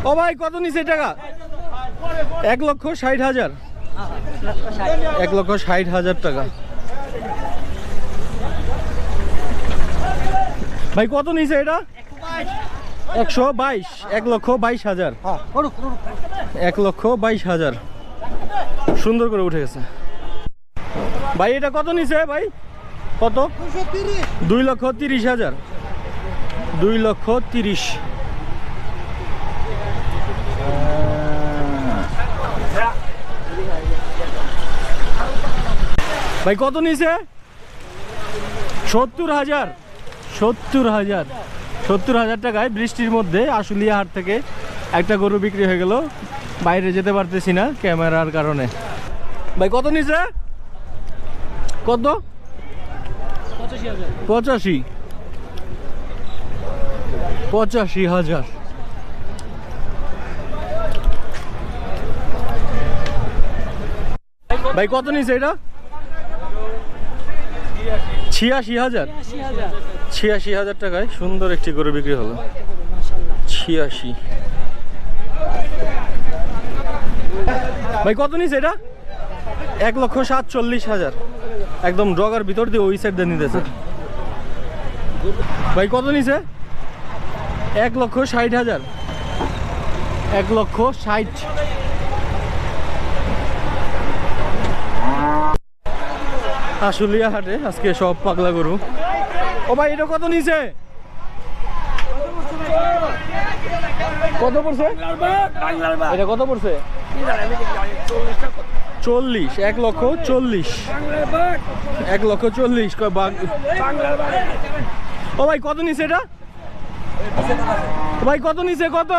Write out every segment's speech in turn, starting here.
ও ভাই কত নিছে টাকা? 1,60,000। 1,60,000 টাকা। ভাই কত নিছে এটা? 122। 1,22,000। 1,22,000। সুন্দর করে উঠে গেছে ভাই। এটা কত নিছে ভাই? কত? 2,30,000। 2,30,000। ভাই কত নিছে? 70,000। 70,000। 70,000 টাকায় বৃষ্টির মধ্যে আশুলিয়া হাট থেকে একটা গরু বিক্রি হয়ে গেল। বাইরে যেতে পারতেছি না ক্যামেরার কারণে। ভাই কত নিছে? কত? 85। 85,000। ভাই কত নিছে এটা? 86,000। 86,000 টাকায় সুন্দর একটি গরু বিক্রি হলো। 86। ভাই কত নিছে এটা? 1,47,000। একদম ডগার ভিতর দিয়ে ওই সাইড দিয়ে নিতেছে। ভাই কত নিছে? 1,60,000। 1,60,000। আশুলিয়া হাটে আজকে সব পাগলা গরু। ও ভাই এটা কত নিছে? কত পড়ছে এটা? কত পড়ছে? 40। 1,40,000। 1,40,000। ও ভাই কত নিছে এটা? ভাই কত নিছে? কত?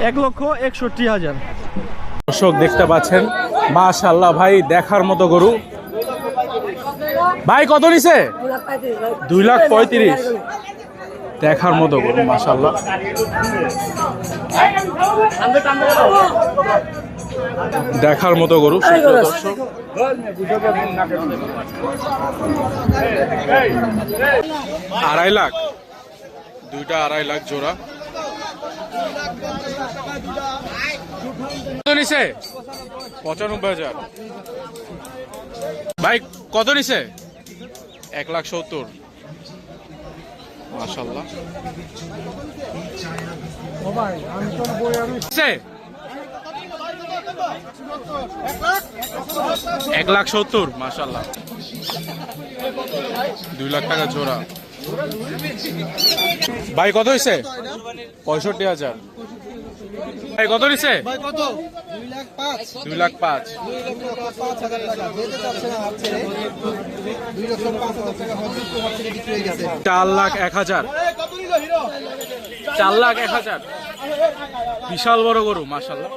1,61,000। দর্শক দেখতে পাচ্ছেন মাশাআল্লাহ ভাই দেখার মতো গরু। ভাই কত নিছে? 2,35,000। দেখার মতো গরু মাশাআল্লাহ। দেখার মতো গরু। দর্শক 2.5 লাখ। দুইটা 2.5 লাখ জোড়া। কত নিছে? 95,000। ভাই কত নিছে? 1,70,000। মাশাআল্লাহ। 1,70,000। মাশাআল্লাহ। 2 লাখ টাকা জোড়া। ভাই কত হয়েছে? 65,000। ভাই কত নিছে? 2,05,000। 4,01,000। 4,01,000। বিশাল বড় গরু মাশাআল্লাহ।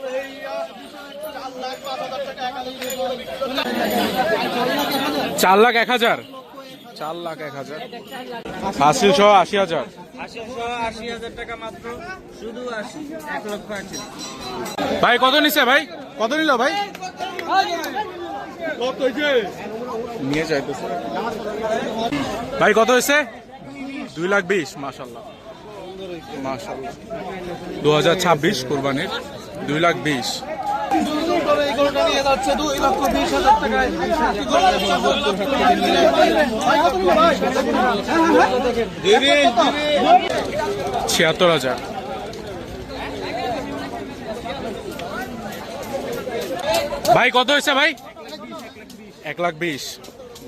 4,01,000। 4,01,000। হাসিল সহ 80,000। 80,000 টাকা মাত্র, শুধু 80। 1,80,000। ভাই কত নিছে? ভাই কত নিল? ভাই নিয়ে যাইতেছে। ভাই কত হয়েছে? 2,20,000। মাশাআল্লাহ। মাশাআল্লাহ। 2026 কোরবানির 2,20,000। $76,000। ভাই কত হয়েছে? ভাই 1,20,000।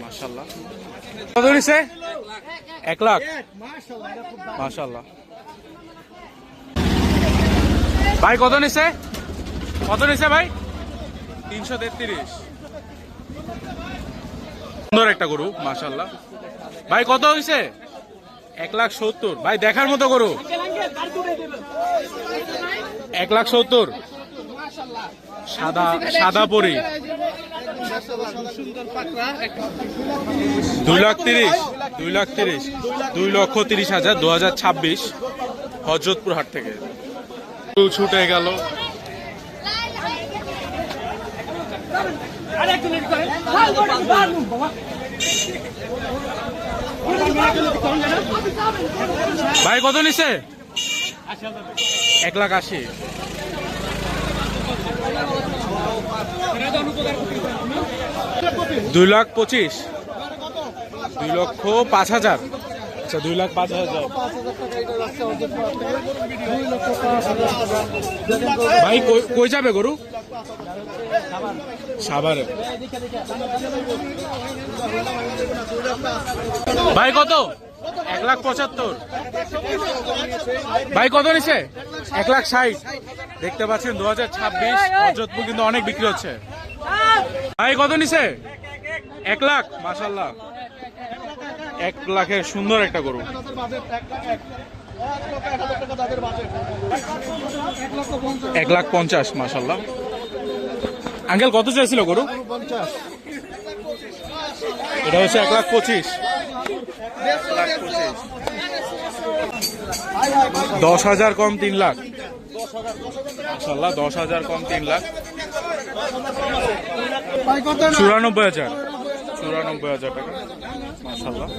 মাশাআল্লাহ। কত হয়েছে? 1 লাখ। মাশাআল্লাহ। ভাই কত নিছে? কত নিছে ভাই? 333। সুন্দর একটা গরু মাশাআল্লাহ। ভাই কত হয়েছে? 1,70,000। ভাই দেখার মতো গরু। 1,70,000। সাদা সাদা পরি। 2,30,000। 2,30,000। 2,30,000। 2026 হযরতপুর হাট থেকে ছুটে গেল। ভাই কত নিছে? 1,80,000। 2,25,000। 2,05,000। আচ্ছা 2,05,000। ভাই কই যাবে গরু? সাভারে। ভাই কত? 1,75,000। ভাই কত নিছে? 1,60,000। দেখতে পাচ্ছেন 2026 হযরতপুর কিন্তু অনেক বিক্রি হচ্ছে। ভাই কত নিছে? 1,00,000। মাশাআল্লাহ 1,00,000-এর সুন্দর একটা গরু। 1,50,000 মাশাআল্লাহ। আঙ্কেল কত চাইছিল গরু? এটা হচ্ছে 1,25,000। 10,000 কম 3,00,000। মাশাআল্লাহ 10,000 কম 3,00,000। 94,000। 94,000 টাকা মাশাআল্লাহ।